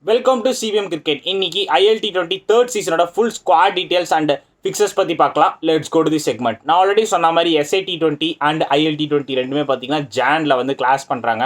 Welcome to CPM cricket. இன்னைக்கு ILT20 third சீசனோட full squad details and fixtures பற்றி பார்க்கலாம். Let's go to the segment. நான் already சொன்ன மாதிரி SA T20 அண்ட் ILT20 ரெண்டுமே பார்த்தீங்கன்னா ஜானில் வந்து கிளாஸ் பண்ணுறாங்க.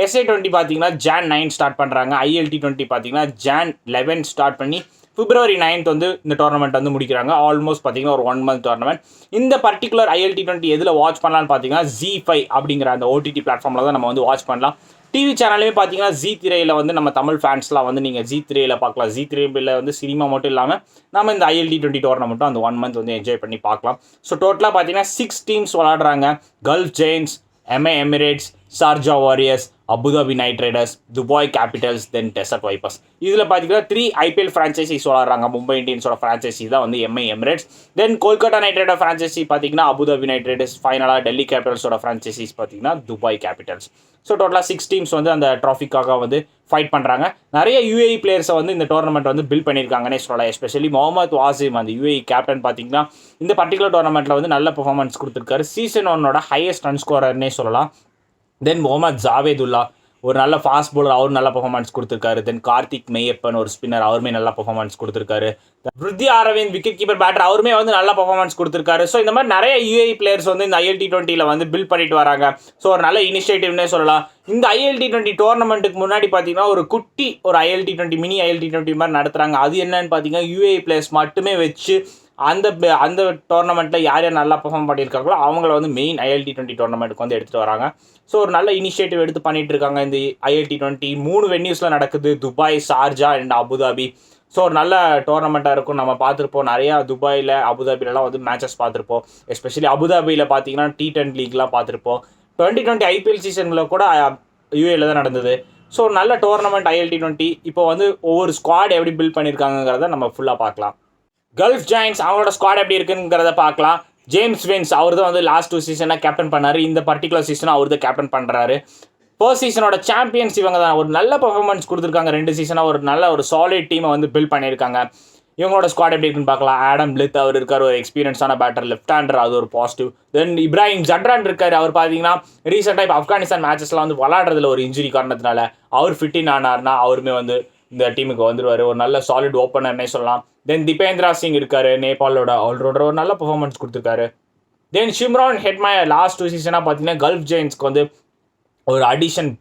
SA20 பார்த்தீங்கன்னா Jan 9 ஸ்டார்ட் பண்ணுறாங்க. ILT20 பார்த்தீங்கன்னா Jan 11 ஸ்டார்ட் பண்ணி February 9th வந்து இந்த டோர்னமெண்ட் வந்து முடிக்கிறாங்க. ஆல்மோஸ்ட் பார்த்தீங்கன்னா ஒரு 1 month டோர்னமெண்ட். இந்த பர்டிகுலர் ILT20 எதில் வாட்ச் பண்ணலான்னு பார்த்தீங்கன்னா Z5 அப்படிங்கிற அந்த OTT பிளாட்ஃபார்மில் தான் நம்ம வந்து வாட்ச் பண்ணலாம். டிவி சேனல்லையுமே பார்த்தீங்கன்னா Z3யில் வந்து நம்ம தமிழ் ஃபேன்ஸ்லாம் வந்து நீங்கள் Z3யில் பார்க்கலாம். Z3யில் வந்து சினிமா மட்டும் இல்லாமல் நம்ம இந்த ILT20 டோர்னமெண்ட்டும் அந்த 1 month வந்து என்ஜாய் பண்ணி பார்க்கலாம். ஸோ டோட்டலாக பார்த்தீங்கன்னா 6 teams விளாடுறாங்க. Gulf Giants, MA Emirates, Sharjah Warriors, Abu Dhabi Knight Riders, Dubai Capitals, then Desert Vipers. இதில் பார்த்தீங்கன்னா 3 IPL ஃப்ரான்ச்சைசிஸ் விளாட்றாங்க. மும்பை இந்தியன்ஸோட ஃப்ரான்ச்சைசி தான் வந்து MA Emirates. Then Kolkata Knight Rider franchise பார்த்தீங்கன்னா அபுதாபி நைட் ரைடர்ஸ். ஃபைனலாக டெல்லி கேபிட்டல்ஸோட ஃப்ரான்ச்சைசிஸ் பார்த்தீங்கன்னா துபாய் கேபிட்டல்ஸ். ஸோ டோட்டலாக 6 teams வந்து அந்த ட்ராஃபிக்காக வந்து ஃபைட் பண்ணுறாங்க. நிறைய UAE பிளேயர்ஸை வந்து இந்த டோர்னமெண்ட் வந்து பில்ட் பண்ணியிருக்காங்கன்னே சொல்லலாம். எஸ்பெஷலி முகமது வாசிம், அந்த UAE கேப்டன் பார்த்தீங்கன்னா இந்த பர்டிகுலர் டோர்னமெண்ட்டில் வந்து நல்ல பெர்ஃபார்மன்ஸ் கொடுத்துருக்காரு. சீசன் 1 ஹையஸ்ட் ரன் ஸ்கோரர்னே சொல்லலாம். தென் முகமது ஜாவேதுல்லா ஒரு நல்ல ஃபாஸ்ட் பவுலர், அவரும் நல்ல பெர்ஃபார்மன்ஸ் கொடுத்துருக்காரு. தென் கார்த்திக் மெய்யப்பன் ஒரு ஸ்பின்னர், அவருமே நல்ல பெர்ஃபார்மன்ஸ் கொடுத்துருக்காரு. பிருத்தி அரவிந்த் விக்கெட் கீப்பர் பேட்டர், அவருமே வந்து நல்ல பெர்ஃபார்மன்ஸ் கொடுத்துருக்காரு. ஸோ இந்த மாதிரி நிறைய UAE பிளேயர்ஸ் வந்து இந்த ILT20யில் வந்து பில்ட் பண்ணிட்டு வராங்க. ஸோ ஒரு நல்ல இனிஷியேட்டிவ்னே சொல்லலாம். இந்த ILT20 டோர்னமெண்ட்டுக்கு முன்னாடி பார்த்தீங்கன்னா ஒரு ILT20 மினி ILT20 மாதிரி நடத்துகிறாங்க. அது என்னன்னு பார்த்தீங்கன்னா UAE பிளேயர்ஸ் மட்டுமே வச்சு அந்த டோர்னமெண்ட்டில் யார் யார் நல்லா பெர்ஃபார்ம் பண்ணியிருக்காங்களோ அவங்கள வந்து மெயின் ILT20 டோர்னமெண்ட்டுக்கு வந்து எடுத்துகிட்டு வராங்க. ஸோ ஒரு நல்ல இனிஷியேட்டிவ் எடுத்து பண்ணிட்டு இருக்காங்க. இந்த ILT20 3 வென்யூஸில் நடக்குது. Dubai, Sharjah and Abu Dhabi. So ஒரு நல்ல டோர்னமெண்ட்டாக இருக்கும். நம்ம பார்த்துருப்போம் நிறையா துபாயில், அபுதாபிலலாம் வந்து மேட்சஸ் பார்த்துருப்போம். எஸ்பெஷலி அபுதாபியில் பார்த்தீங்கன்னா T10 லீக்லாம் பார்த்துருப்போம். 2020 IPL சீசனில் கூட UAEல தான் நடந்தது. ஸோ நல்ல டோர்னமெண்ட் ILT20. இப்போ வந்து ஒவ்வொரு ஸ்குவாட் எப்படி பில்ட் பண்ணியிருக்காங்கிறத நம்ம ஃபுல்லாக பார்க்கலாம். கல்ஃப் ஜெயின்ஸ் அவங்களோட ஸ்குவாட் எப்படி இருக்குங்கிறத பார்க்கலாம். ஜேம்ஸ் வின்ஸ் அவர் தான் வந்து லாஸ்ட் 2 சீசனாக கேப்டன் பண்ணார். இந்த பர்டிகுலர் சீசனாக அவர் தான் கேப்டன் பண்ணுறாரு. ஃபர்ஸ்ட் சீசனோட சாம்பியன்ஸ் இவங்க தான். ஒரு நல்ல பெர்ஃபார்மன்ஸ் கொடுத்துருக்காங்க. 2 சீசனாக ஒரு நல்ல ஒரு சாலிட் டீமை வந்து பில்ட் பண்ணியிருக்காங்க. இவங்களோட ஸ்குவாட் எப்படி இருக்குன்னு பார்க்கலாம். ஆடம் பிளித் அவர் இருக்கார், ஒரு எக்ஸ்பீரியன்ஸான பேட்டர், லெஃப்ட் ஹேண்டர், அது ஒரு பாசிட்டிவ். தென் இப்ராஹிம் ஜட்ரான் இருக்கார். அவர் பார்த்தீங்கன்னா ரீசெண்டாக இப்போ ஆப்கானிஸ்தான் மேட்சஸ்லாம் வந்து விளாடுறதுல ஒரு இன்ஜுரி காரணத்தினால அவர் ஃபிட்டின் ஆனார்னா அவருமே வந்து இந்த டீமுக்கு வந்துடுவார். ஒரு நல்ல சாலிட் ஓப்பனர்னே சொல்லலாம். தென் திபேந்திரா சிங் இருக்கார், நேபாளோட ஆல்ரவுண்டர், ஒரு நல்ல பெர்ஃபார்மன்ஸ் கொடுத்துருக்காரு. தென் ஷிம்ரான் ஹெட்மயர் லாஸ்ட் 2 சீசனாக பார்த்தீங்கன்னா கல்ஃப் ஜெயின்ஸ்க்கு வந்து ஒரு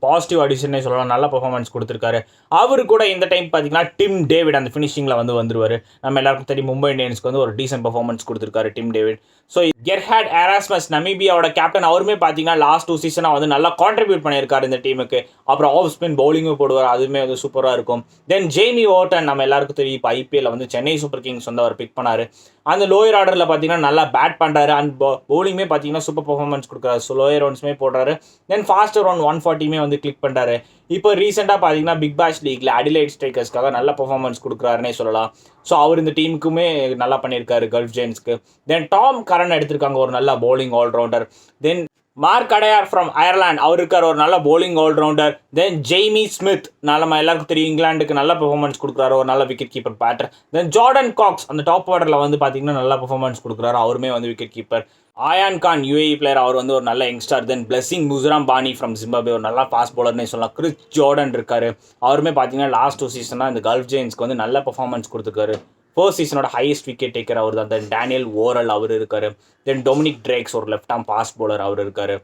பாசிட்டிவ் அடிஷனே சொல்லலாம். நல்ல பெர்ஃபார்மன்ஸ் கொடுத்துருக்காரு. அவர் கூட இந்த டைம் பார்த்தீங்கன்னா டிம் டேவிட் அந்த ஃபினிஷிங்கில் வந்து வந்துருவார். நம்ம எல்லாருக்கும் தெரியும் மும்பை இந்தியன்ஸ்க்கு வந்து ஒரு டீசென்ட் பெர்ஃபார்மன்ஸ் கொடுத்துருக்காரு Tim David. So Gerhard Erasmus நமீபியாவோட கேப்டன், அவருமே பார்த்தீங்கன்னா லாஸ்ட் 2 சீசனாக வந்து நல்லா கான்ட்ரிபியூட் பண்ணியிருக்காரு இந்த டீமுக்கு. அப்புறம் ஆஃப் ஸ்பின் பவுலிங்கும் போடுவார், அதுவுமே வந்து சூப்பராக இருக்கும். தென் ஜேமி ஓட்டன் நம்ம எல்லாருக்கும் தெரியும் இப்போ IPL வந்து சென்னை சூப்பர் கிங்ஸ் வந்து அவர் பிக் பண்ணார். அந்த லோயர் ஆர்டரில் பார்த்தீங்கன்னா நல்லா பேட் பண்ணுறாரு. அண்ட் பவுலிங்குமே பார்த்தீங்கன்னா சூப்பர் பெர்ஃபார்மன்ஸ் கொடுக்குறாரு. ஸோ லோயர் ரவுண்ட்ஸுமே போடுறாரு. தென் ஃபாஸ்டர் 140 வந்து கிளிக் பண்ணுறாரு. இப்போ ரீசெண்டாக பார்த்தீங்கன்னா பிக் பாஷ் லீக்ல அடிலைட் ஸ்ட்ரைக்கர்ஸ்க்காக நல்ல பெர்ஃபார்மன்ஸ் கொடுக்குறாருன்னே சொல்லலாம். ஸோ அவர் இந்த டீமுக்குமே நல்லா பண்ணியிருக்காரு கல்ஃப் ஜெயின்ஸ்க்கு. தென் டாம் கரன் எடுத்திருக்காங்க, ஒரு நல்ல bowling allrounder. Then Mark Adair from Ireland, அவர் இருக்கார், ஒரு நல்ல bowling allrounder. Then Jamie Smith, நம்ம எல்லாருக்கும் தெரியும் இங்கிலாந்துக்கு நல்ல பெர்ஃபார்மன்ஸ் கொடுக்குறாரு, ஒரு நல்ல wicket keeper batter. Then Jordan Cox அந்த டாப் ஆர்டரில் வந்து பார்த்தீங்கன்னா நல்ல பெர்ஃபார்மன்ஸ் கொடுக்குறாரு, அவருமே வந்து wicket keeper. Aayan Khan UAE player, அவர் வந்து ஒரு நல்ல youngster. Then Blessing Muzarabani from Zimbabwe, ஒரு நல்ல ஃபாஸ்ட் பவுலர்னே சொல்லலாம். கிறிஸ் ஜார்டன் இருக்காரு, அவருமே பார்த்தீங்கன்னா லாஸ்ட் 2 சீசனாக இந்த கல்ஃப் ஜெயின்ஸ்க்கு வந்து நல்ல பெர்ஃபார்மன்ஸ் கொடுத்துருக்காரு. ஃபர்ஸ்ட் சீசனோட ஹையஸ்ட் விக்கெட் டேக்கர் அவர் தான். தென் டேனியல் ஓரல் அவர் இருக்காரு. தென் டொமினிக் ட்ரேக்ஸ் ஒரு லெஃப்ட் ஆர்ம் ஃபாஸ்ட் பவுலர் அவர் இருக்காரு.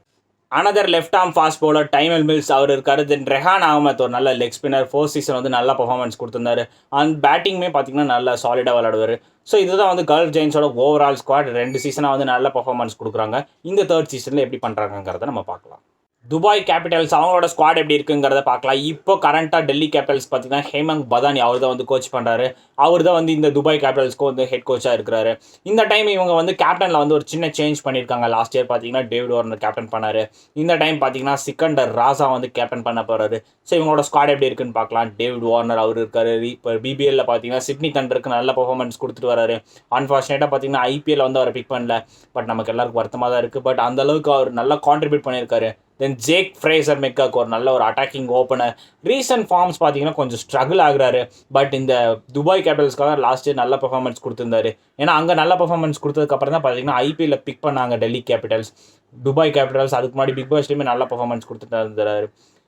Another left arm fast bowler Tymal Mills அவர் இருக்காரு. தென் ரெஹான் அகமத் ஒரு நல்ல லெக் ஸ்பின்னர், ஃபர்ஸ்ட் சீசன் வந்து நல்ல பெர்ஃபார்மன்ஸ் கொடுத்துருந்தாரு. அண்ட் பேட்டிங்குமே பார்த்தீங்கன்னா நல்லா சாலிடாக விளையாடுவார். ஸோ இதுதான் வந்து கல்ஃப் ஜெயின்ஸோட ஓவரால் ஸ்குவாட். 2 சீசனாக வந்து நல்ல பெர்ஃபார்மன்ஸ் கொடுக்குறாங்க. இந்த தேர்ட் சீசனில் எப்படி பண்ணுறாங்கிறத நம்ம பார்க்கலாம். துபாய் கேபிட்டல்ஸ் அவங்களோட ஸ்குவாட் எப்படி இருக்குங்கிறத பார்க்கலாம். இப்போ கரண்ட்டாக டெல்லி கேபிட்டல்ஸ் பார்த்தீங்கன்னா ஹேமந்த் பதானி அவர் தான் வந்து கோச் பண்ணுறாரு. அவர் தான் வந்து இந்த துபாய் கேபிட்டல்ஸ்க்கு வந்து ஹெட் கோச்சாக இருக்கிறாரு. இந்த டைம் இவங்க வந்து கேப்டனில் வந்து ஒரு சின்ன சேஞ்ச் பண்ணியிருக்காங்க. லாஸ்ட் இயர் பார்த்தீங்கன்னா டேவிட் வார்னர் கேப்டன் பண்ணார். இந்த டைம் பார்த்தீங்கன்னா சிக்கண்டர் ராசா வந்து கேப்டன் பண்ண போகிறாரு. ஸோ இவங்களோட ஸ்குவாட் எப்படி இருக்குன்னு பார்க்கலாம். டேவிட் வார்னர் அவர் இருக்காரு. இப்போ BBLல பார்த்தீங்கன்னா சிட்னி தண்டருக்கு நல்ல பெர்ஃபார்மன்ஸ் கொடுத்துட்டு வராரு. அன்ஃபார்ச்சுனேட்டாக பார்த்தீங்கன்னா IPL வந்து அவரை பிக் பண்ணல. பட் நமக்கு எல்லாருக்கும் வருத்தமாக தான் இருக்குது. பட் அந்தளவுக்கு அவர் நல்லா கான்ட்ரிபியூட் பண்ணியிருக்காரு. தென் ஜேக் ஃப்ரேசர் மெக்காக்கு ஒரு நல்ல ஒரு அட்டாக்கிங் ஓப்பனர். ரீசன்ட் ஃபார்ம்ஸ் பார்த்தீங்கன்னா கொஞ்சம் ஸ்ட்ரகிள் ஆகுறாரு. பட் இந்த துபாய் கேபிட்டல்ஸ்க்காக லாஸ்ட் இயர் நல்ல பெர்ஃபார்மன்ஸ் கொடுத்துருந்தாரு. ஏன்னா அங்கே நல்ல பெர்ஃபார்மன்ஸ் கொடுத்ததுக்கப்புறம் தான் பார்த்தீங்கன்னா IPL பிக் பண்ணாங்க டெல்லி கேபிட்டல்ஸ். துபாய் கேபிட்டல்ஸ் அதுக்கு முன்னாடி பிக் பாஸ்லேயுமே நல்ல பெர்ஃபார்மன்ஸ் கொடுத்துட்டு இருந்தாரு.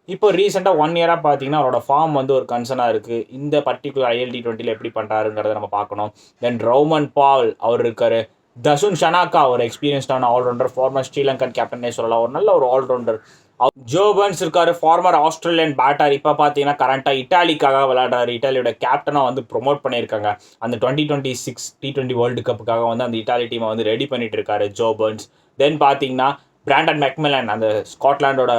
இப்போ ரீசெண்டாக 1 இயராக பார்த்தீங்கன்னா அவரோட ஃபார்ம் வந்து ஒரு கன்சர்னாக இருக்குது. இந்த பர்டிகுலர் ILT20 எப்படி பண்ணுறாருங்கிறத நம்ம பார்க்கணும். தென் ரௌமன் பால் அவர் இருக்கார். தசுன் ஷனாக்கா ஒரு எக்ஸ்பீரியன்ஸ்டான ஆல்ரவுண்டர், ஃபார்மர் ஸ்ரீலங்கன் கேப்டனே சொல்லலாம், ஒரு நல்ல ஒரு ஆல்ரவுண்டர். ஜோபன்ஸ் இருக்காரு, ஃபார்மர் ஆஸ்திரேலியன் பேட்டர். இப்போ பார்த்தீங்கன்னா கரண்ட்டாக இட்டாலிக்காக விளையாடுறாரு. இட்டாலியோட கேப்டனாக வந்து ப்ரொமோட் பண்ணியிருக்காங்க. அந்த 2026 T20 வேர்ல்டு கப்புக்காக வந்து அந்த இட்டாலி டீமை வந்து ரெடி பண்ணிட்டு இருக்காரு ஜோபன்ஸ். தென் பார்த்தீங்கன்னா பிராண்டன் மெக்மிலன், அந்த ஸ்காட்லாண்டோட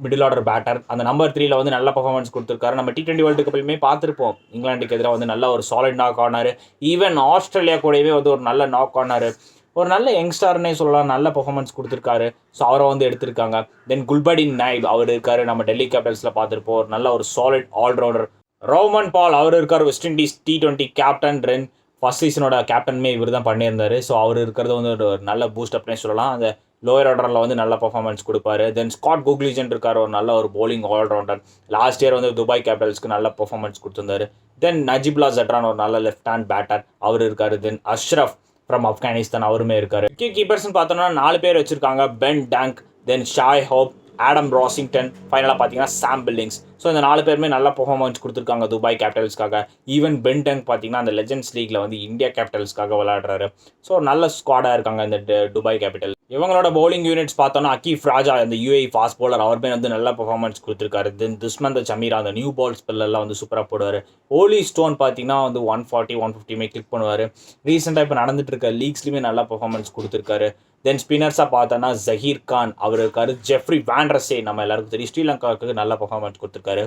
மிடில் ஆர்டர் பேட்டர், அந்த நம்பர் 3ல வந்து நல்ல பர்ஃபார்மன்ஸ் கொடுத்துருக்காரு. நம்ம T20 வேர்ல்டு கப்லையுமே பார்த்துருப்போம், இங்கிலாந்துக்கு எதிராக வந்து நல்ல ஒரு சாலிட் நாக் ஆனார். ஈவன் ஆஸ்திரேலியா கூடவே வந்து ஒரு நல்ல நாக் ஆனார். ஒரு நல்ல யங்ஸ்டார்னே சொல்லலாம், நல்ல பர்ஃபார்மன்ஸ் கொடுத்துருக்காரு. ஸோ அவரை வந்து எடுத்திருக்காங்க. தென் குல்படின் நைப் அவர் இருக்காரு, நம்ம டெல்லி கேபிட்டல்ஸில் பார்த்துருப்போம், ஒரு நல்ல ஒரு சாலிட் ஆல்ரவுண்டர். ரௌமன் பால் அவர் இருக்கார், West Indies T20 captain. First சீசனோட கேப்டனுமே இவர் தான் பண்ணியிருந்தார். ஸோ அவர் இருக்கிறது வந்து ஒரு நல்ல பூஸ்ட் அப்னே சொல்லலாம். அந்த லோயர் ஆர்டரில் வந்து நல்ல பர்ஃபார்மன்ஸ் கொடுப்பாரு. தென் ஸ்காட் குக்லிஜன் இருக்கார், ஒரு நல்ல ஒரு bowling ஆல்ரவுண்டர். லாஸ்ட் இயர் வந்து துபாய் கேபிட்டல்ஸ்க்கு நல்ல பர்ஃபார்மன்ஸ் கொடுத்துருந்தாரு. தென் நஜிபுல்லா ஜட்ரான் ஒரு நல்ல லெஃப்ட் ஹேண்ட் பேட்டர், அவர் இருக்காரு. தென் அஷ்ரஃப் ஃப்ரம் ஆப்கானிஸ்தான் அவருமே இருக்காரு. விக்கெட் கீப்பர்ஸ்னு பார்த்தோம்னா 4 பேர் வச்சிருக்காங்க. பென் டேங்க், தென் ஷாய் ஹோப், ஆடம் ராசிங்டன், ஃபைனலாக பார்த்தீங்கன்னா சாம் பில்லிங்ஸ். ஸோ இந்த 4 பேருமே நல்ல பர்ஃபார்மன்ஸ் கொடுத்துருக்காங்க துபாய் கேபிட்டல்ஸ்க்காக. ஈவன் பென் டேங்க் பார்த்தீங்கன்னா அந்த லெஜெண்ட்ஸ் லீக்ல வந்து இந்தியா கேபிட்டல்ஸ்க்காக விளையாடுறாரு. ஸோ நல்ல ஸ்குவாடாக இருக்காங்க இந்த துபாய் கேபிட்டல். இவங்களோட பவுலிங் யூனிட்ஸ் பார்த்தோன்னா அக்கீஃப் ராஜா, அந்த UAE ஃபாஸ்ட் பவுலர், அவருமே வந்து நல்ல பர்ஃபார்மன்ஸ் கொடுத்துருக்காரு. தென் துஷ்மந்த சமீரா, அந்த நியூ பால் ஸ்பெல்லாம் வந்து சூப்பராக போடுவார். ஓலி ஸ்டோன் பார்த்தீங்கன்னா வந்து 140 150 கிளிக் பண்ணுவார். ரீசெண்டாக இப்போ நடந்துட்டு இருக்க லீக்ஸ்லையுமே நல்ல பர்ஃபார்மன்ஸ் கொடுத்துருக்காரு. தென் ஸ்பின்னர்ஸாக பார்த்தோன்னா ஜஹீர் கான் அவர் இருக்காரு. ஜெஃப்ரி வேண்ட்ரஸே நம்ம எல்லாருக்கும் தெரியும், ஸ்ரீலங்காவுக்கு நல்ல பர்ஃபார்மன்ஸ் கொடுத்துருக்காரு.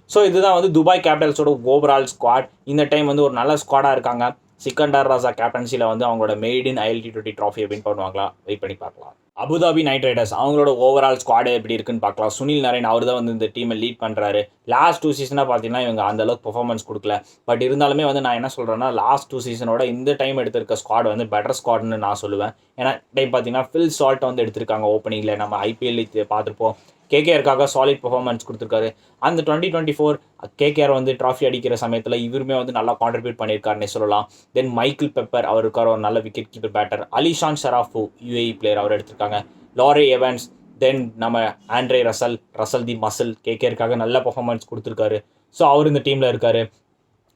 ஸோ இதுதான் வந்து துபாய் கேபிட்டல்ஸோட ஓவரால் ஸ்குவாட். இந்த டைம் வந்து ஒரு நல்ல ஸ்குவாடாக இருக்காங்க. சிக்கண்டர் ராஜா கேப்டன்சியில் வந்து அவங்களோட மெய்ட் இன் ILT20 ட்ராஃபியை வின் பண்ணுவாங்களா, வெயிட் பண்ணி பார்க்கலாம். அபுதாபி நைட் ரைடர்ஸ் அவங்களோட ஓவரால் ஸ்குவாடு எப்படி இருக்குன்னு பார்க்கலாம். சுனில் நரேன் அவர் தான் வந்து இந்த டீமை லீட் பண்ணுறாரு. லாஸ்ட் 2 சீசனாக பார்த்தீங்கன்னா இவங்க அந்தளவுக்கு பர்ஃபார்மன்ஸ் கொடுக்கல. பட் இருந்தாலுமே வந்து நான் என்ன சொல்கிறேன்னா, லாஸ்ட் 2 சீசனோட இந்த டைம் எடுத்திருக்க ஸ்குவாட் வந்து பெட்டர் ஸ்குவாட்னு நான் சொல்லுவேன். ஏன்னா டைம் பார்த்தீங்கன்னா ஃபில் சால்ட் வந்து எடுத்திருக்காங்க ஓப்பனிங்கில். நம்ம IPL பார்த்துருப்போம், KKRக்காக சாலிட் பர்ஃபார்மன்ஸ் கொடுத்துருக்காரு. அந்த 2024 KKR வந்து ட்ராஃபி அடிக்கிற சமயத்தில் இவருமே வந்து நல்லா கான்ட்ரிபியூட் பண்ணியிருக்காருன்னே சொல்லலாம். தென் மைக்கேல் பெப்பர் அவர் இருக்கார், ஒரு நல்ல wicket keeper batter. Alishan Sharafu UAE player அவர் எடுத்திருக்காங்க. லாரி எவன்ஸ், தென் நம்ம ஆண்ட்ரே ரசல் தி மசில் KKRக்காக நல்ல பர்ஃபார்மன்ஸ் கொடுத்துருக்காரு. ஸோ அவர் இந்த டீமில் இருக்கார்.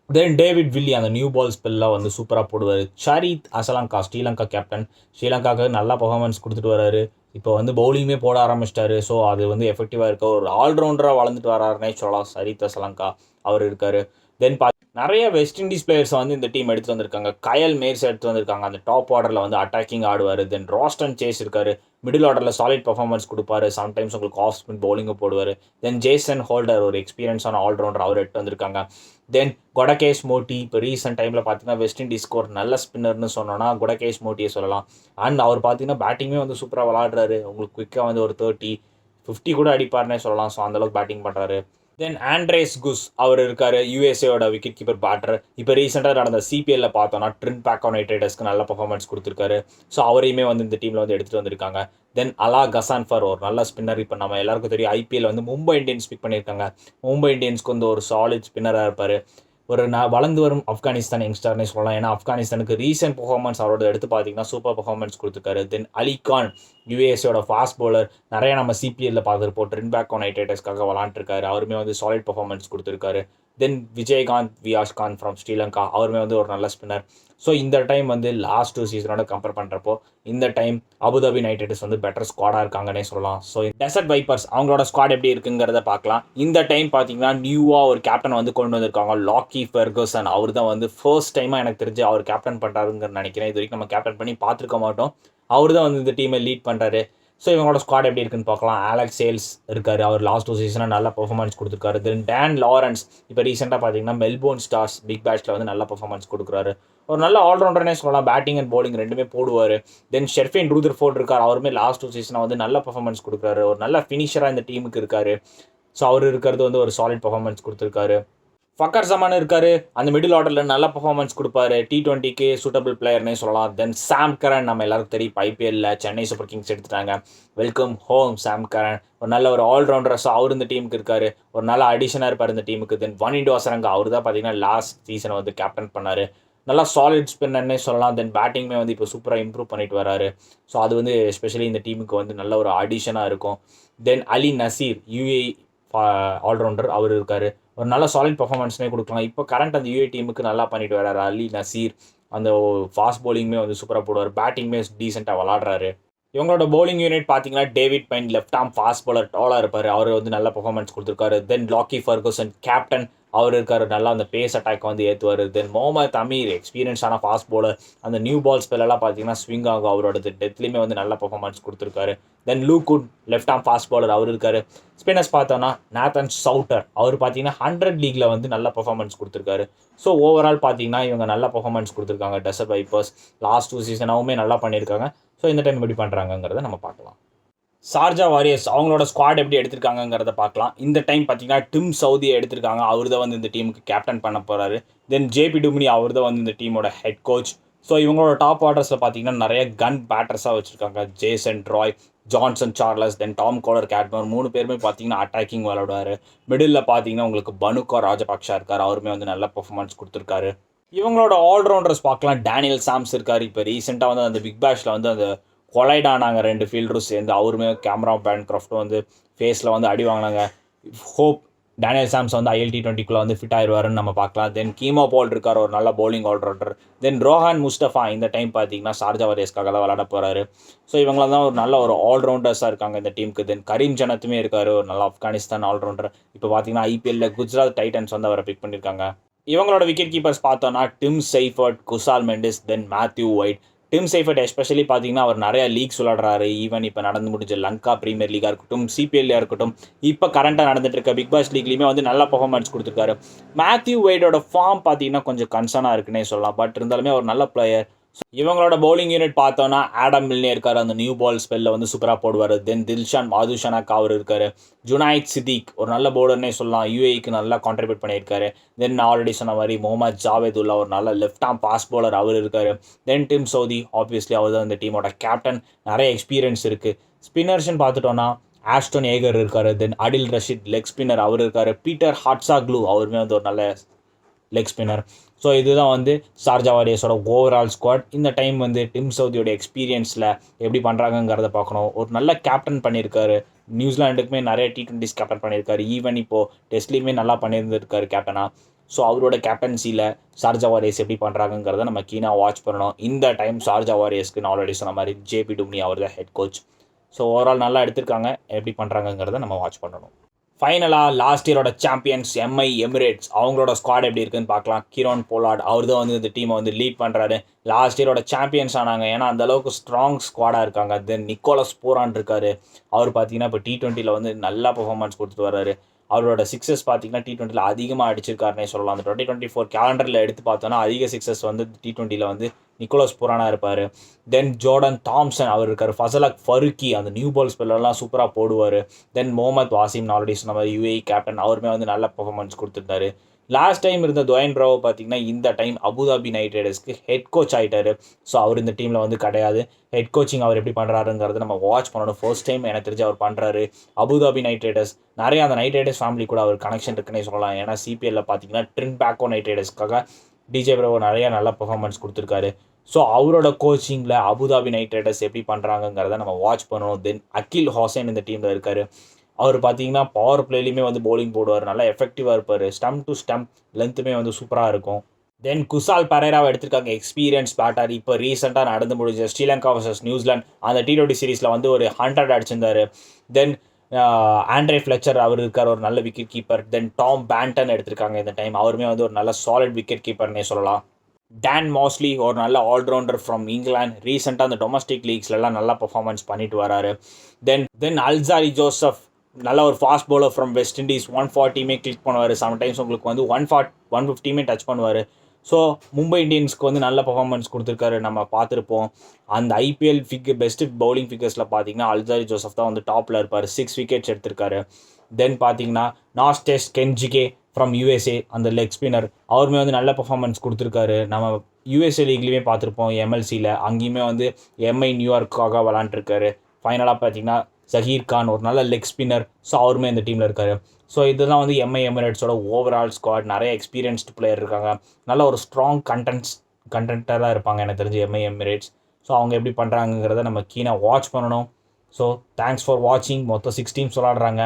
தென் டேவிட் வில்லி அந்த நியூ பால் ஸ்பெல்லாம் வந்து சூப்பராக போடுவார். ஷரீத் அசலங்கா ஸ்ரீலங்கா கேப்டன், ஸ்ரீலங்காவுக்கு நல்லா பர்ஃபார்மன்ஸ் கொடுத்துட்டு வராரு. இப்போ வந்து பவுலிங்குமே போட ஆரம்பிச்சிட்டாரு. ஸோ அது வந்து எஃபெக்டிவாக இருக்க ஒரு ஆல்ரவுண்டராக வளர்ந்துட்டு வராருன்னே சொல்லலாம். ஷரீத் அசலங்கா அவர் இருக்கார். தென் நிறைய வெஸ்ட் இண்டீஸ் பிளேயர்ஸ் வந்து இந்த டீம் எடுத்து வந்திருக்காங்க. கயல் மேர்ஸ் எடுத்து வந்திருக்காங்க, அந்த டாப் ஆர்டரில் வந்து அட்டாக்கிங் ஆடுவார். தென் ராஸ்டன் சேஸ் இருக்காரு, மிடில் ஆர்டரில் சாலிட் பர்ஃபார்மன்ஸ் கொடுப்பாரு. சம்டைம்ஸ் உங்களுக்கு ஆஃப் ஸ்பின் பவுலிங்கு போடுவார். தென் ஜேசன் ஹோல்டர் ஒரு எக்ஸ்பீரியன்ஸான ஆல்ரவுண்டர், அவர் எடுத்து வந்திருக்காங்க. தென் கொடகேஷ் மோட்டி இப்போ ரீசெண்ட் டைமில் பார்த்தீங்கன்னா வெஸ்ட் இண்டீஸ்க்கு ஒரு நல்ல ஸ்பின்னர்னு சொன்னோன்னா கொடகேஷ் மோட்டியை சொல்லலாம். அண்ட் அவர் பார்த்தீங்கன்னா பேட்டிங்குமே வந்து சூப்பராக விளாடுறாரு. உங்களுக்கு குயிக்காக வந்து ஒரு 30 50 கூட அடிப்பார்னே சொல்லலாம். ஸோ அந்தளவுக்கு பேட்டிங் பண்ணுறாரு. தென் ஆண்ட்ரேஸ் குஸ் அவர் இருக்கார், USAவோட விக்கெட் கீப்பர் பேட்டர். இப்போ ரீசெண்டாக நடந்த CPLல பார்த்தோன்னா ட்ரின்பேக்கோ நைட் ரைடர்ஸ்க்கு நல்ல பர்ஃபார்மன்ஸ் கொடுத்துருக்காரு. ஸோ அவரையுமே வந்து இந்த டீமில் வந்து எடுத்துகிட்டு வந்திருக்காங்க. தென் அலா கசான்ஃபர் ஒரு நல்ல ஸ்பின்னர். இப்போ நம்ம எல்லாருக்கும் தெரியும் IPL வந்து மும்பை இந்தியன்ஸ் பிக் பண்ணியிருக்காங்க. மும்பை இந்தியன்ஸ்க்கு வந்து ஒரு சாலிட் ஸ்பின்னராக இருப்பார். ஒரு வளர்ந்து வரும் ஆப்கானிஸ்தான் யங்ஸ்டர்னே சொல்லலாம். ஏன்னா ஆப்கானிஸ்தானுக்கு ரீசெண்ட் பர்ஃபார்மன்ஸ் அவரோட எடுத்து பார்த்தீங்கன்னா சூப்பர் பர்ஃபார்மன்ஸ் கொடுத்துருக்காரு. தென் அலிகான் USAவோட ஃபாஸ்ட் பவுலர், நிறைய நம்ம CPLல பார்த்துருப்போம், ட்ரின்பேக்கோ நைட் ரைடர்ஸ்க்காக விளாண்டுருக்காரு. அவருமே வந்து சாலிட் பர்ஃபார்மன்ஸ் கொடுத்துருக்காரு. தென் விஜயகாந்த் வியாஷ்காந்த் ஃப்ரம் ஸ்ரீலங்கா, அவருமே வந்து ஒரு நல்ல ஸ்பின்னர். ஸோ இந்த டைம் வந்து லாஸ்ட் 2 சீசனோட கம்பேர் பண்ணுறப்போ இந்த டைம் அபுதாபி நைட் ரைடர்ஸ் வந்து பெட்டர் ஸ்குவாடாக இருக்காங்கன்னே சொல்லலாம். ஸோ டெசர்ட் வைப்பர்ஸ் அவங்களோட ஸ்குவாட் எப்படி இருக்குங்கிறத பார்க்கலாம். இந்த டைம் பார்த்தீங்கன்னா நியூவாக ஒரு கேப்டன் வந்து கொண்டு வந்திருக்காங்க, லாக்கி ஃபெர்கூசன். அவர் தான் வந்து ஃபர்ஸ்ட் டைமாக எனக்கு தெரிஞ்சு அவர் கேப்டன் பண்ணுறாருங்கிற நினைக்கிறேன். இது வரைக்கும் நம்ம கேப்டன் பண்ணி பார்த்துருக்க மாட்டோம். அவர் தான் வந்து இந்த டீமை லீட் பண்ணுறாரு. ஸோ இவங்களோட ஸ்குவாட் எப்படி இருக்குன்னு பார்க்கலாம். ஆலெக்ஸ் சேல்ஸ் இருக்கார், அவர் லாஸ்ட் 2 சீசனாக நல்ல பர்ஃபார்மன்ஸ் கொடுத்துருக்காரு. தென் டேன் லாரன்ஸ் இப்போ ரீசெண்டாக பார்த்தீங்கன்னா மெல்போர்ன் ஸ்டார்ஸ் பிக் பேஷ்ல வந்து நல்ல பர்ஃபார்மன்ஸ் கொடுக்குறாரு. ஒரு நல்ல ஆல்ரவுண்டர்னே சொல்லலாம், பேட்டிங் அண்ட் பவுலிங் ரெண்டுமே போடுவார். தென் ஷெர்ஃபின் ரூதர்ஃபோர்ட் இருக்கார், அவருமே லாஸ்ட் 2 சீசனாக வந்து நல்ல பர்ஃபார்மன்ஸ் கொடுக்குறாரு. ஒரு நல்ல ஃபினிஷராக இந்த டீமுக்கு இருக்கார். ஸோ அவர் இருக்கிறது வந்து ஒரு சாலிட் பர்ஃபார்மன்ஸ் கொடுத்துருக்காரு. ஃபக்கர் ஜமான் இருக்கார், அந்த மிடில் ஆர்டரில் நல்ல பர்ஃபார்மன்ஸ் கொடுப்பாரு. T20க்கு சூட்டபிள் பிளேயர்னே சொல்லலாம். தென் சாம் கரன் நம்ம எல்லாருக்கும் தெரியும், IPLல சென்னை சூப்பர் கிங்ஸ் எடுத்துட்டாங்க. வெல்கம் ஹோம் சாம் கரன், ஒரு நல்ல ஒரு ஆல்ரவுண்டர். ஸோ அவர் இந்த டீமுக்கு இருக்கார், ஒரு நல்ல அடிஷனாக இருப்பார் இந்த டீமுக்கு. தென் வனிண்டோ அசரங்கா, அவர் தான் பார்த்தீங்கன்னா லாஸ்ட் சீசனை வந்து கேப்டன் பண்ணார். நல்லா சாலிட் ஸ்பின்னர்னே சொல்லலாம். தென் பேட்டிங்குமே வந்து இப்போ சூப்பராக இம்ப்ரூவ் பண்ணிட்டு வராரு. ஸோ அது வந்து எஸ்பெஷலி இந்த டீமுக்கு வந்து நல்ல ஒரு அடிஷனாக இருக்கும். தென் அலி நசீர் UAE ஆல்ரவுண்டர் அவர் இருக்கார். ஒரு நல்ல சாலிட் பர்ஃபார்மன்ஸ்னே கொடுக்கலாம். இப்போ கரண்ட் அந்த யூஏ டீமுக்கு நல்லா பண்ணிட்டு வர்றாரு. அலி நசீர் அந்த ஃபாஸ்ட் பவுலிங்குமே வந்து சூப்பராக போடுவார். பேட்டிங்குமே டீசெண்டாக விளாடுறாரு. இவங்களோட பவுலிங் யூனிட் பார்த்தீங்கன்னா David Payne left arm fast bowler டாலாக இருப்பார். அவர் வந்து நல்ல பர்ஃபார்மன்ஸ் கொடுத்துருக்காரு. தென் லாக்கி ஃபர்கூசன் கேப்டன் அவர் இருக்கார். நல்லா அந்த பேஸ் அட்டாக் வந்து ஏற்றுவார். தென் முகமது அமீர் எக்ஸ்பீரியன்ஸான ஃபாஸ்ட் பவுலர். அந்த நியூ பால் ஸ்பெல்லாம் பார்த்தீங்கன்னா ஸ்விங் ஆகும். அவரோட டெத்லேயுமே வந்து நல்ல பர்ஃபார்மன்ஸ் கொடுத்துருக்காரு. தென் லூகுட் லெஃப்ட் ஆர்ம் ஃபாஸ்ட் பவுலர் அவர் இருக்கார். ஸ்பின்னர்ஸ் பார்த்தோன்னா நாத்தன் சவுட்டர் அவர் பார்த்தீங்கன்னா 100 லீக்ல வந்து நல்ல பர்ஃபார்மன்ஸ் கொடுத்துருக்காரு. ஸோ ஓவரால் பார்த்தீங்கன்னா இவங்க நல்ல பர்ஃபார்மன்ஸ் கொடுத்துருக்காங்க. டெசர்ட் வைப்பர்ஸ் லாஸ்ட் 2 சீசனாகவுமே நல்லா பண்ணியிருக்காங்க. ஸோ இந்த டைம் எப்படி பண்ணுறாங்கங்கிறத நம்ம பார்க்கலாம். சார்ஜா வாரியர்ஸ் அவங்களோட ஸ்குவாட் எப்படி எடுத்திருக்காங்கிறத பார்க்கலாம். இந்த டைம் பார்த்தீங்கன்னா டிம் சவுதியை எடுத்திருக்காங்க. அவர் தான் வந்து இந்த டீமுக்கு கேப்டன் பண்ண போகிறாரு. தென் ஜேபி டுமினி அவர் தான் வந்து இந்த டீமோட ஹெட் கோச். ஸோ இவங்களோட டாப் ஆர்டர்ஸில் பார்த்தீங்கன்னா நிறைய கன் பேட்டர்ஸாக வச்சுருக்காங்க. ஜேசன் ராய், ஜான்சன் சார்லஸ், தென் டாம் கோலர் கேட்மர் 3 பேருமே பார்த்தீங்கன்னா அட்டாக்கிங் விளையாடுவார். மிடில் பார்த்தீங்கன்னா உங்களுக்கு பனுக்கா ராஜபக்ஷா இருக்கார். அவருமே வந்து நல்ல பர்ஃபார்மன்ஸ் கொடுத்துருக்காரு. இவங்களோட ஆல்ரவுண்டர்ஸ் பார்க்கலாம். டேனியல் சாம்ஸ் இருக்கார். இப்போ ரீசெண்டாக வந்து அந்த பிக் பேஷில் வந்து அந்த கொலைட் ஆனாங்க 2 ஃபீல்டரும் சேர்ந்து. அவருமே கேமரா பேன்கிராஃப்ட்டும் வந்து ஃபேஸில் வந்து அடி வாங்கினாங்க. ஹோப் டேனியல் சாம்ஸ் வந்து ILT20க்குள்ளே வந்து ஃபிட் ஆயிடுவாருன்னு நம்ம பார்க்கலாம். தென் கீமோ பால் இருக்கார், ஒரு நல்ல பவுலிங் ஆல்ரவுண்டர். தென் ரோஹான் முஸ்டஃபா இந்த டைம் பார்த்தீங்கன்னா சார்ஜா வாரியர்ஸ்க்காக தான் விளாட போகிறாரு. ஸோ இவங்களாம் தான் ஒரு நல்ல ஒரு ஆல்ரவுண்டர்ஸாக இருக்காங்க இந்த டீமுக்கு. தென் கரீம் ஜனத்துமே இருக்கார், ஒரு நல்ல ஆப்கானிஸ்தான் ஆல்ரவுண்டர். இப்போ பார்த்தீங்கன்னா IPL குஜராத் டைட்டன்ஸ் வந்து அவரை பிக் பண்ணியிருக்காங்க. இவங்களோட விக்கெட் கீப்பர்ஸ் பார்த்தோன்னா Tim Seifert, Kusal Mendis, then Matthew Wade. Tim Seifert especially பார்த்தீங்கன்னா அவர் நிறைய லீக்ஸ் விளாடுறாரு. ஈவன் இப்போ நடந்து முடிஞ்ச லங்கா ப்ரீமியர் லீகாக இருக்கட்டும், CPL இருக்கட்டும், இப்போ கரண்ட்டாக நடந்துட்டு இருக்க பிக் பாஸ் லீக்லையுமே வந்து நல்ல பர்ஃபார்மன்ஸ் கொடுத்துருக்காரு. மேத்யூ ஒயிட்டோட ஃபார்ம் பார்த்தீங்கன்னா கொஞ்சம் கன்சர்னாக இருக்குன்னே சொல்லலாம். பட் இருந்தாலுமே ஒரு நல்ல பிளேயர். இவங்களோட பவுலிங் யூனிட் பார்த்தோன்னா ஆடம் மில்னே இருக்கார். அந்த நியூ பால் ஸ்பெல்ல வந்து சூப்பராக போடுவார். தென் தில்ஷான் மாதுஷனாக் அவர் இருக்கார். ஜுனைத் சித்திக் ஒரு நல்ல பவுலர்னே சொல்லலாம். UAEக்கு நல்லா கான்ட்ரிபியூட் பண்ணியிருக்காரு. தென் ஆல்ரெடி சொன்ன மாதிரி முகமது ஜாவேதுல்லா ஒரு நல்ல லெஃப்ட் ஆர்ம் ஃபாஸ்ட் பவுலர் அவர் இருக்கார். தென் டிம் சவுதி ஆப்வியஸ்லி அவர் தான் இந்த டீமோட கேப்டன். நிறைய எக்ஸ்பீரியன்ஸ் இருக்குது. ஸ்பின்னர்ஸ்ன்னு பார்த்துட்டோன்னா ஆஸ்டன் ஏகர் இருக்கார். தென் அடில் ரஷீத் லெக் ஸ்பின்னர் அவர் இருக்கார். பீட்டர் ஹாட்ஸாக்லூ அவருமே வந்து ஒரு நல்ல லெக் ஸ்பின்னர். ஸோ இதுதான் வந்து சார்ஜா வாரியர்ஸோட ஓவரால் ஸ்குவாட். இந்த டைம் வந்து டிம் சவுதியோட எக்ஸ்பீரியன்ஸில் எப்படி பண்ணுறாங்கங்கிறத பார்க்கணும். ஒரு நல்ல கேப்டன் பண்ணியிருக்காரு. நியூசிலாண்டுக்குமே நிறைய T20s கேப்டன் பண்ணியிருக்காரு. ஈவன் இப்போது டெஸ்ட்லேயுமே நல்லா பண்ணியிருந்திருக்காரு கேப்டனாக. ஸோ அவரோட கேப்டன்சியில் சார்ஜா வாரியர்ஸ் எப்படி பண்ணுறாங்கங்கிறத நம்ம கீனாக வாட்ச் பண்ணணும். இந்த டைம் சார்ஜா வாரியர்ஸ்க்கு நான் ஆல்ரெடி சொன்ன மாதிரி ஜேபி டுமினி அவர் தான் ஹெட் கோச். ஸோ ஓவரால் நல்லா எடுத்திருக்காங்க. எப்படி பண்ணுறாங்கங்கிறத நம்ம வாட்ச் பண்ணணும். ஃபைனலாக லாஸ்ட் இயரோட சாம்பியன்ஸ் MI எமிரேட்ஸ் அவங்களோட ஸ்குவாட் எப்படி இருக்குன்னு பார்க்கலாம். கிரோன் போலார்ட் அவர் தான் வந்து இந்த டீமை வந்து லீட் பண்ணுறாரு. லாஸ்ட் இயரோட சாம்பியன்ஸ் ஆனாங்க. ஏன்னா அந்தளவுக்கு ஸ்ட்ராங் ஸ்குவாடாக இருக்காங்க. தென் நிக்கோலஸ் பூரான் இருக்கார். அவர் பார்த்தீங்கன்னா இப்போ T20யில் வந்து நல்லா பர்ஃபார்மன்ஸ் கொடுத்துட்டு வர்றாரு. அவரோட சிக்ஸஸ் பார்த்தீங்கன்னா T20யில் அதிகமாக அடிச்சிருக்காருனே சொல்லலாம். அந்த 2024 கேலண்டரில் எடுத்து பார்த்தோன்னா அதிக சிக்ஸஸ் வந்து T20யில் வந்து நிக்கோலஸ் புரானாக இருப்பார். தென் ஜோர்டன் தாம்சன் அவர் இருக்கார். ஃபசலக் ஃபருக்கி அந்த நியூ பால் ஸ்பெல்லாம் சூப்பராக போடுவார். தென் முகமது வாசிம் ஆல்ரெடி சொன்ன மாதிரி UAE கேப்டன் அவருமே வந்து நல்ல பர்ஃபார்மன்ஸ் கொடுத்துருந்தாரு. லாஸ்ட் டைம் இருந்த துவைன் பிராவோ பார்த்தீங்கன்னா இந்த டைம் அபுதாபி நைட் ரைடர்ஸ்க்கு ஹெட் கோச் ஆகிட்டார். ஸோ அவர் இந்த டீமில் வந்து கிடையாது. ஹெட் கோச்சிங் அவர் எப்படி பண்ணுறாருங்கிறத நம்ம வாட்ச் பண்ணணும். ஃபர்ஸ்ட் டைம் எனக்கு தெரிஞ்சு அவர் பண்ணுறாரு. அபுதாபி நைட் ரைடர்ஸ் நிறைய அந்த நைட் ரைடர்ஸ் ஃபேமிலி கூட அவர் கனெக்ஷன் இருக்குன்னே சொல்லலாம். ஏன்னா CPLல பார்த்தீங்கன்னா ட்ரின்பேக்கோ நைட் ரைடர்ஸ்க்காக DJ பிராவோ நிறைய நல்ல பர்ஃபார்மன்ஸ் கொடுத்துருக்காரு. ஸோ அவரோட கோச்சிங்கில் அபுதாபி நைட் ரைடர்ஸ் எப்படி பண்ணுறாங்கங்கிறத நம்ம வாட்ச் பண்ணணும். தென் அகில் ஹோசைன் இந்த டீமில் இருக்கார். அவர் பார்த்தீங்கன்னா பவர் பிளேலையுமே வந்து பவுலிங் போடுவார். நல்லா எஃபெக்டிவாக இருப்பார். ஸ்டம்ப் டு ஸ்டம்ப் லென்த்துமே வந்து சூப்பராக இருக்கும். தென் குசால் பரேராவை எடுத்திருக்காங்க. Experience batter. இப்போ ரீசெண்டாக நடந்து முடிஞ்ச ஸ்ரீலங்கா vs நியூசிலாந்து அந்த T20 சீரீஸில் வந்து ஒரு 100 அடிச்சிருந்தார். தென் ஆண்ட்ரே ஃப்ளெச்சர் அவர் இருக்கார், ஒரு நல்ல விக்கெட் கீப்பர். தென் டாம் பேண்டன் எடுத்திருக்காங்க இந்த டைம். அவருமே வந்து ஒரு நல்ல சாலிட் விக்கெட் கீப்பர்னே சொல்லலாம். டான் மாஸ்லி ஒரு நல்ல ஆல்ரவுண்டர் ஃப்ரம் இங்கிலாந்து. ரீசெண்டாக அந்த டொமஸ்டிக் லீக்ஸ்லாம் நல்லா பர்ஃபார்மன்ஸ் பண்ணிட்டு வராரு. தென் அல்சாரி ஜோசப் நல்ல ஒரு fast bowler from west Indies. 140 click பண்ணுவார். சம்டைம்ஸ் உங்களுக்கு வந்து 150 டச் பண்ணுவார். ஸோ மும்பை இந்தியன்ஸ்க்கு வந்து நல்ல பர்ஃபார்மன்ஸ் கொடுத்துருக்காரு. நம்ம பார்த்துருப்போம் அந்த IPL பெஸ்ட்டு பவுலிங் ஃபிகர்ஸில் பார்த்தீங்கன்னா அல்சாரி ஜோசப் தான் வந்து டாப்பில் இருப்பார். 6 விக்கெட்ஸ் எடுத்திருக்காரு. தென் பார்த்தீங்கன்னா நாஸ்டெஸ் கென்ஜிகே ஃப்ரம் USA அந்த லெக் ஸ்பின்னர் அவருமே வந்து நல்ல பர்ஃபார்மன்ஸ் கொடுத்துருக்காரு. நம்ம USA லீக்லேயுமே பார்த்துருப்போம் MLCயில். அங்கேயுமே வந்து MI நியூயார்க்காக விளாண்டுருக்காரு. ஃபைனலாக பார்த்தீங்கன்னா ஜஹீர் கான் ஒரு நல்ல லெக் ஸ்பின்னர். ஸோ அவருமே இந்த டீமில் இருக்கார். ஸோ இதெல்லாம் வந்து MI எமிரேட்ஸோட ஓவரால் ஸ்குவாட். நிறைய எக்ஸ்பீரியன்ஸ்டு பிளேயர் இருக்காங்க. நல்ல ஒரு ஸ்ட்ராங் கண்டென்ட்டராக இருப்பாங்க எனக்கு தெரிஞ்சு MI எமிரேட்ஸ். ஸோ அவங்க எப்படி பண்ணுறாங்கிறத நம்ம கீனாக வாட்ச் பண்ணணும். ஸோ தேங்க்ஸ் ஃபார் வாட்சிங். மொத்தம் 6 டீம்ஸ் விளாடுறாங்க.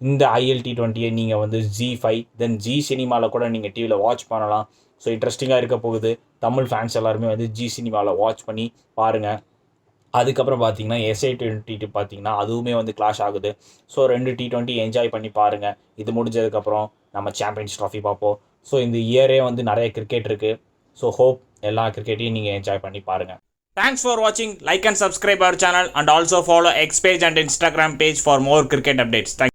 இந்த ILT20 நீங்கள் வந்து G5 தென் ஜி சினிமாவில் கூட நீங்கள் டிவியில் வாட்ச் பண்ணலாம். ஸோ இன்ட்ரெஸ்டிங்காக இருக்க போகுது. தமிழ் ஃபேன்ஸ் எல்லாருமே வந்து ஜி சினிமாவில் வாட்ச் பண்ணி பாருங்கள். அதுக்கப்புறம் பார்த்தீங்கன்னா SA20 பார்த்தீங்கன்னா அதுவுமே வந்து கிளாஷ் ஆகுது. ஸோ 2 T20 என்ஜாய் பண்ணி பாருங்கள். இது முடிஞ்சதுக்கப்புறம் நம்ம சாம்பியன்ஸ் ட்ராஃபி பார்ப்போம். ஸோ இந்த இயரே வந்து நிறைய கிரிக்கெட் இருக்குது. ஸோ ஹோப் எல்லா கிரிக்கெட்டையும் நீங்கள் என்ஜாய் பண்ணி பாருங்கள். Thanks for watching. Like and subscribe our channel and also follow X page and Instagram page for more cricket updates. Thank you.